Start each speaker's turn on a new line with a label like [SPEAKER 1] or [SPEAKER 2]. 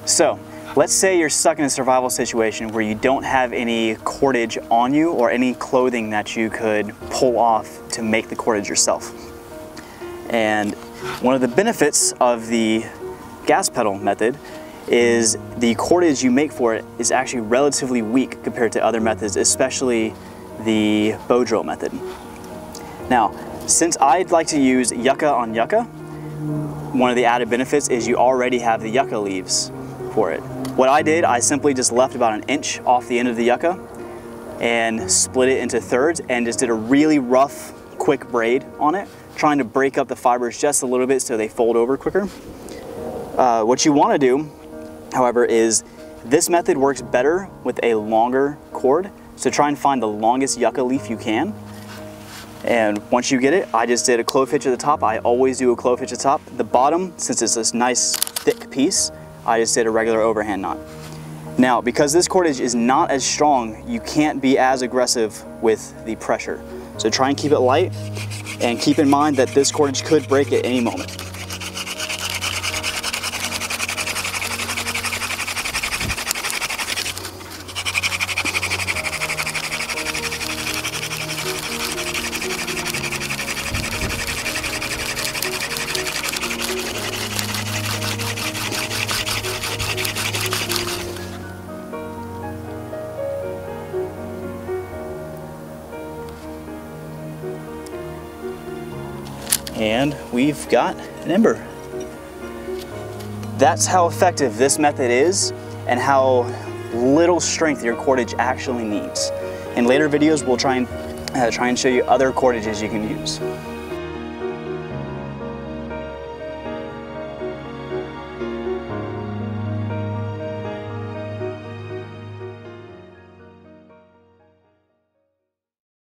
[SPEAKER 1] So, let's say you're stuck in a survival situation where you don't have any cordage on you or any clothing that you could pull off to make the cordage yourself. And one of the benefits of the gas pedal method is the cordage you make for it is actually relatively weak compared to other methods, especially the bow drill method. Now, since I'd like to use yucca on yucca, one of the added benefits is you already have the yucca leaves for it. What I did, I simply just left about an inch off the end of the yucca and split it into thirds and just did a really rough, quick braid on it, trying to break up the fibers just a little bit so they fold over quicker. What you want to do, however, is this method works better with a longer cord, so try and find the longest yucca leaf you can. And once you get it, I just did a clove hitch at the top. I always do a clove hitch at the top. The bottom, since it's this nice thick piece, I just did a regular overhand knot. Now, because this cordage is not as strong, you can't be as aggressive with the pressure. So try and keep it light, and keep in mind that this cordage could break at any moment. And we've got an ember. That's how effective this method is and how little strength your cordage actually needs. In later videos, we'll try and show you other cordages you can use.